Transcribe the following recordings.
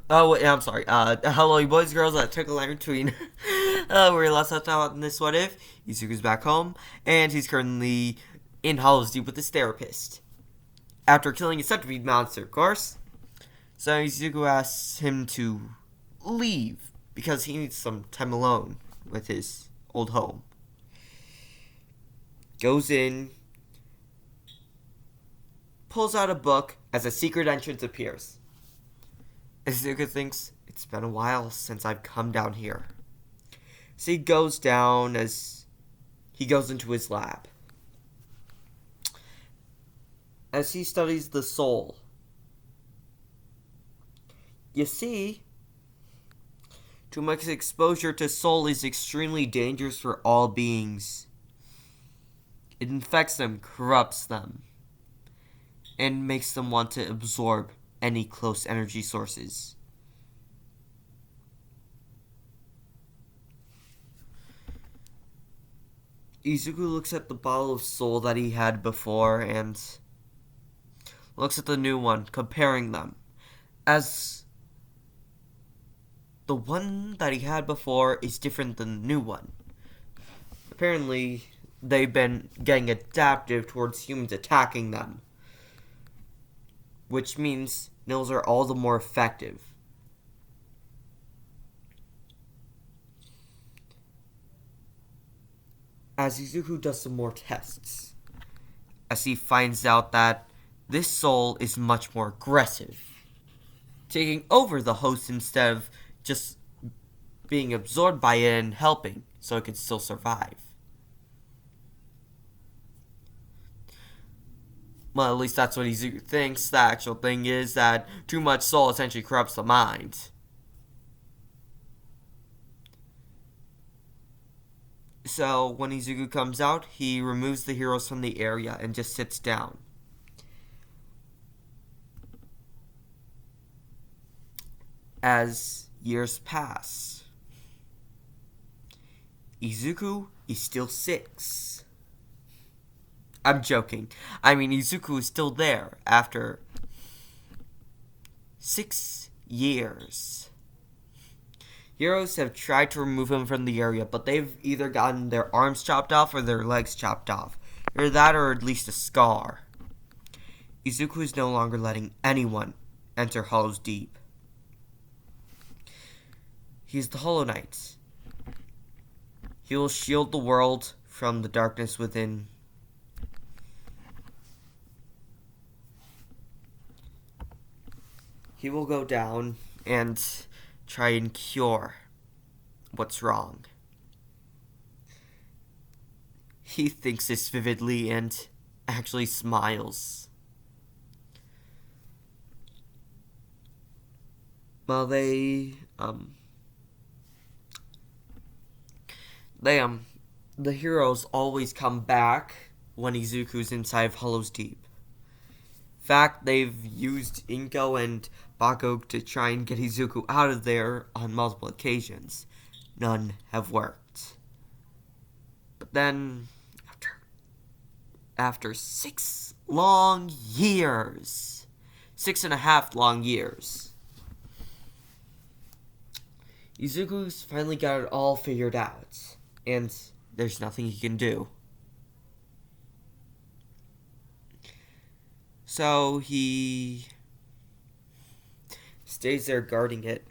Oh, wait, I'm sorry. Hello, you boys and girls. Took a line between. We're last left out in this what if. Izuku's back home, and he's currently in Hollow's Deep with his therapist. After killing a centipede monster, of course. So Izuku asks him to leave because he needs some time alone with his old home. Goes in, pulls out a book as a secret entrance appears. Izuku thinks, it's been a while since I've come down here. So he goes down as he goes into his lab. As he studies the soul, you see, too much exposure to soul is extremely dangerous for all beings. It infects them, corrupts them, and makes them want to absorb any close energy sources. Izuku looks at the bottle of soul that he had before and looks at the new one, comparing them. As the one that he had before is different than the new one. Apparently, they've been getting adaptive towards humans attacking them, which means nils are all the more effective. As Izuku does some more tests, as he finds out that this soul is much more aggressive, taking over the host instead of just being absorbed by it and helping so it can still survive. Well, at least that's what Izuku thinks. The actual thing is that too much soul essentially corrupts the mind. So, when Izuku comes out, he removes the heroes from the area and just sits down. As years pass, Izuku is still 6. I'm joking. I mean, Izuku is still there after 6 years. Heroes have tried to remove him from the area, but they've either gotten their arms chopped off or their legs chopped off. Or that, or at least a scar. Izuku is no longer letting anyone enter Hollow's Deep. He is the Hollow Knight. He will shield the world from the darkness within. He will go down and try and cure what's wrong. He thinks this vividly and actually smiles. Well, the heroes always come back when Izuku's inside of Hollow's Deep. In fact, they've used Inko and Bako to try and get Izuku out of there on multiple occasions. None have worked. But then, after 6 long years, 6.5 long years, Izuku's finally got it all figured out, and there's nothing he can do. So he stays there guarding it.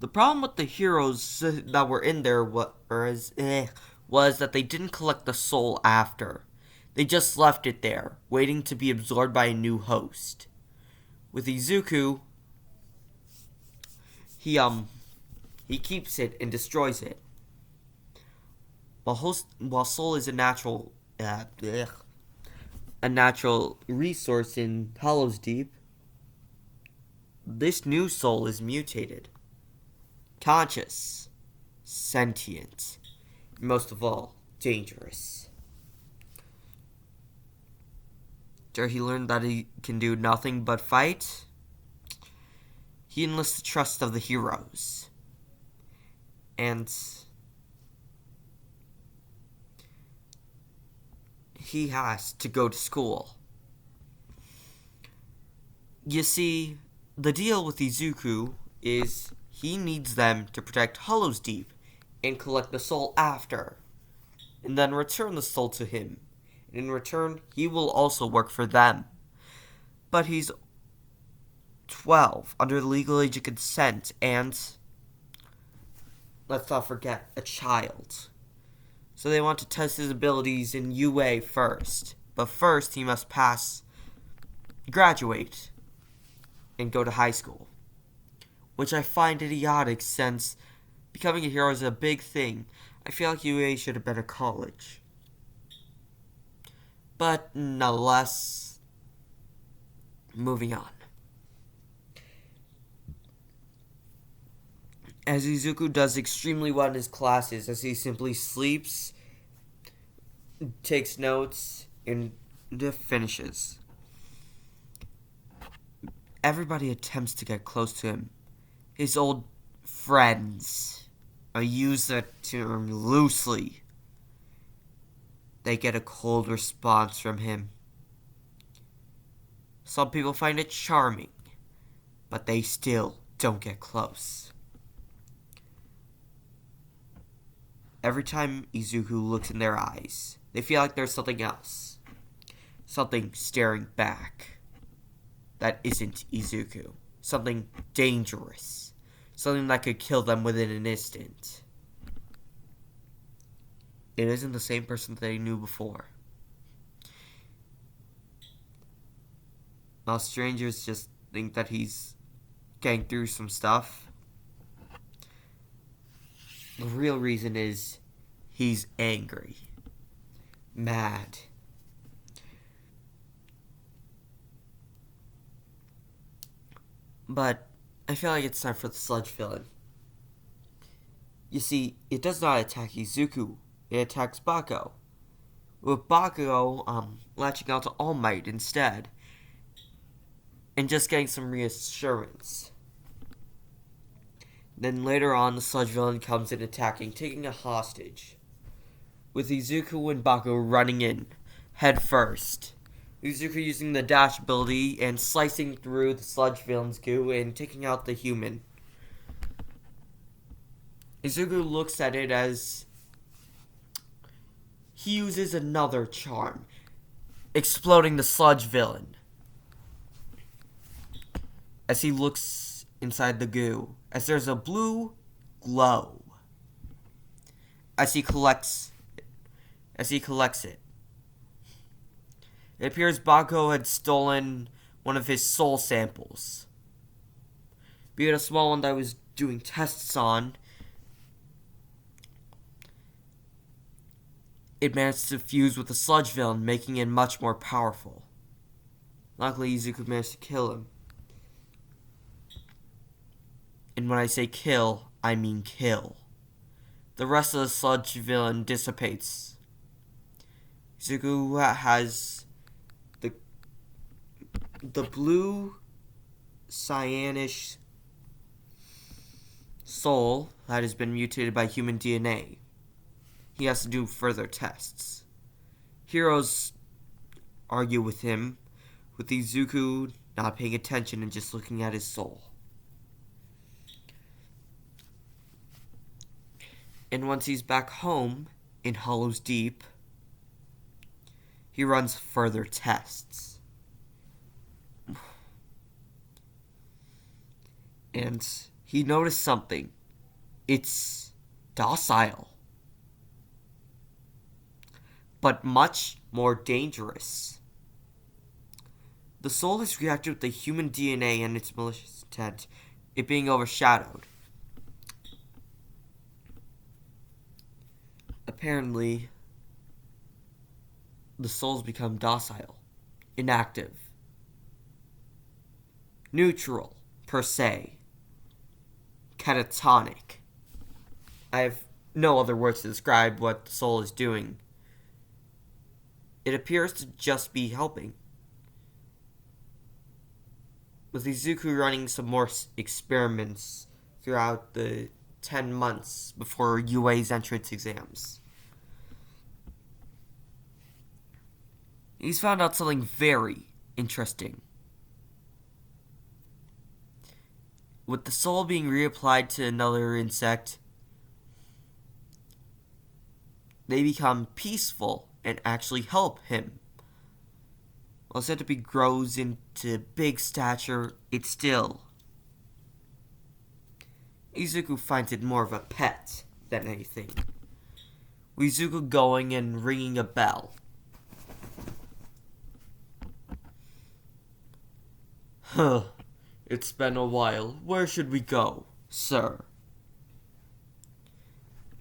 The problem with the heroes that were in there was that they didn't collect the soul after. They just left it there, waiting to be absorbed by a new host. With Izuku, he keeps it and destroys it. While soul is a natural resource in Hollow's Deep, this new soul is mutated, conscious, sentient, and most of all, dangerous. After he learned that he can do nothing but fight, he enlists the trust of the heroes. And he has to go to school. You see, the deal with Izuku is he needs them to protect Hollow's Deep and collect the soul after, and then return the soul to him. And in return, he will also work for them. But he's 12, under the legal age of consent, and let's not forget, a child. So they want to test his abilities in UA first. But first, he must graduate, and go to high school. Which I find idiotic since becoming a hero is a big thing. I feel like UA should have been a college. But nonetheless, moving on. As Izuku does extremely well in his classes, as he simply sleeps, takes notes, and finishes. Everybody attempts to get close to him. His old friends, I use that term loosely, they get a cold response from him. Some people find it charming, but they still don't get close. Every time Izuku looks in their eyes, they feel like there's something else. Something staring back. That isn't Izuku. Something dangerous. Something that could kill them within an instant. It isn't the same person that they knew before. Now strangers just think that he's getting through some stuff. The real reason is he's angry. Mad. But I feel like it's time for the sludge villain. You see, it does not attack Izuku. It attacks Bako. With Bako latching out to All Might instead. And just getting some reassurance. Then later on, the sludge villain comes in attacking, taking a hostage. With Izuku and Bako running in, head first. Izuku using the dash ability and slicing through the sludge villain's goo and taking out the human. Izuku looks at it as he uses another charm, exploding the sludge villain. As he looks inside the goo, as there's a blue glow. As he collects it. It appears Bako had stolen one of his soul samples. Be it a small one that I was doing tests on, it managed to fuse with the sludge villain, making it much more powerful. Luckily, Izuku managed to kill him. And when I say kill, I mean kill. The rest of the sludge villain dissipates. Izuku has the blue cyanish soul that has been mutated by human DNA. He has to do further tests. Heroes argue with him, with Izuku not paying attention and just looking at his soul. And once he's back home in Hollow's Deep, he runs further tests. And he noticed something. It's docile, but much more dangerous. The soul has reacted with the human DNA and its malicious intent, it being overshadowed. Apparently, the souls become docile, inactive, neutral, per se, catatonic. I have no other words to describe what the soul is doing. It appears to just be helping. With Izuku running some more experiments throughout the 10 months before UA's entrance exams, he's found out something very interesting. With the soul being reapplied to another insect, they become peaceful and actually help him. While centipede grows into big stature, it's still... Izuku finds it more of a pet than anything. With Izuku going and ringing a bell. Huh. It's been a while. Where should we go, sir?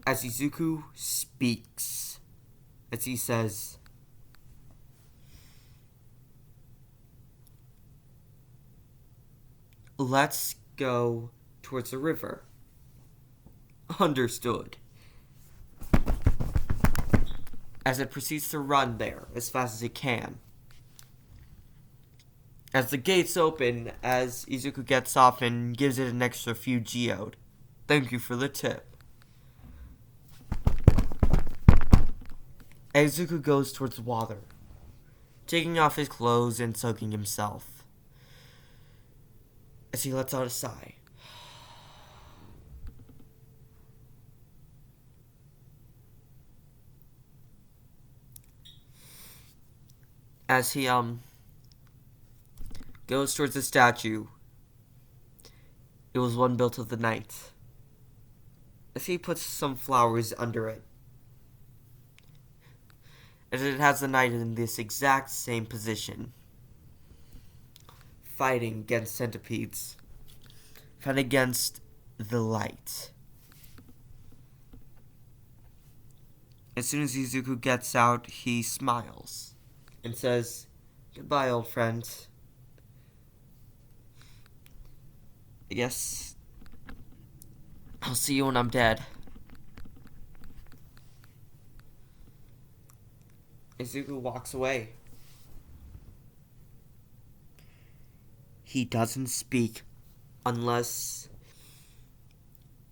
As Izuku speaks, as he says, let's go towards the river. Understood. As it proceeds to run there as fast as it can. As the gates open, as Izuku gets off and gives it an extra few geode. Thank you for the tip. Izuku goes towards the water, taking off his clothes and soaking himself. As he lets out a sigh. As he goes towards the statue. It was one built of the night. As he puts some flowers under it. As it has the knight in this exact same position. Fighting against centipedes. Fighting against the light. As soon as Izuku gets out, he smiles. And says, goodbye, old friend. I guess I'll see you when I'm dead. Izuku walks away. He doesn't speak unless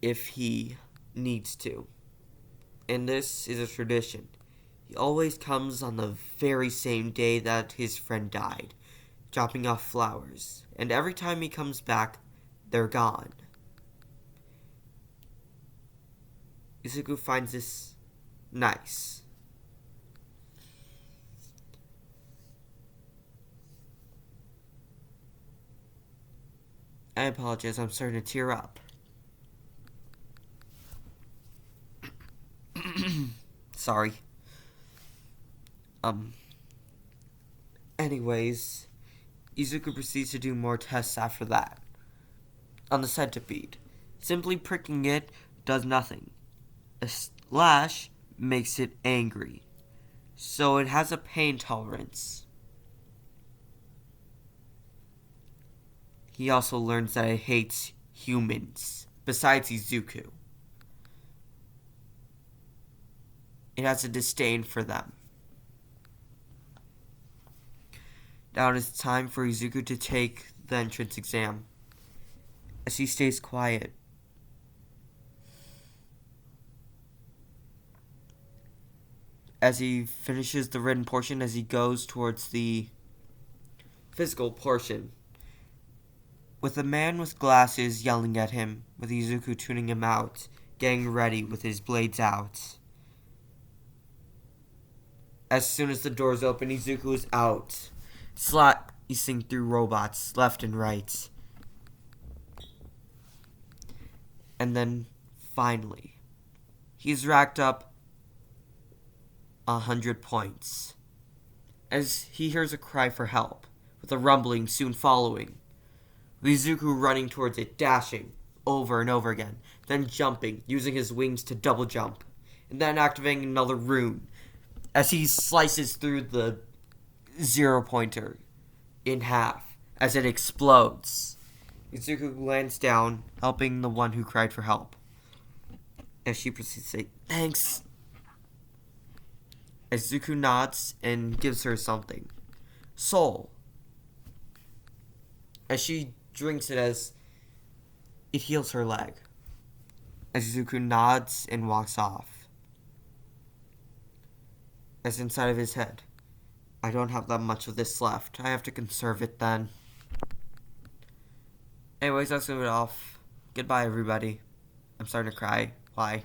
if he needs to. And this is a tradition. He always comes on the very same day that his friend died, dropping off flowers. And every time he comes back, they're gone. Izuku finds this nice. I apologize, I'm starting to tear up. Sorry. Anyways, Izuku proceeds to do more tests after that. On the centipede. Simply pricking it does nothing. A slash makes it angry. So it has a pain tolerance. He also learns that it hates humans, besides Izuku. It has a disdain for them. Now it is time for Izuku to take the entrance exam. As he stays quiet. As he finishes the written portion, as he goes towards the physical portion. With a man with glasses yelling at him, with Izuku tuning him out, getting ready with his blades out. As soon as the doors open, Izuku is out, slicing through robots left and right. And then, finally, he's racked up 100 points. As he hears a cry for help, with a rumbling soon following. With Izuku running towards it, dashing over and over again, then jumping, using his wings to double jump, and then activating another rune, as he slices through the 0-pointer in half, as it explodes. Izuku lands down, helping the one who cried for help. As she proceeds to say, thanks. As Izuku nods and gives her something. Soul. As she drinks it as it heals her leg. As Izuku nods and walks off. As inside of his head, I don't have that much of this left. I have to conserve it then. Anyways, that's gonna be off. Goodbye, everybody. I'm starting to cry. Why?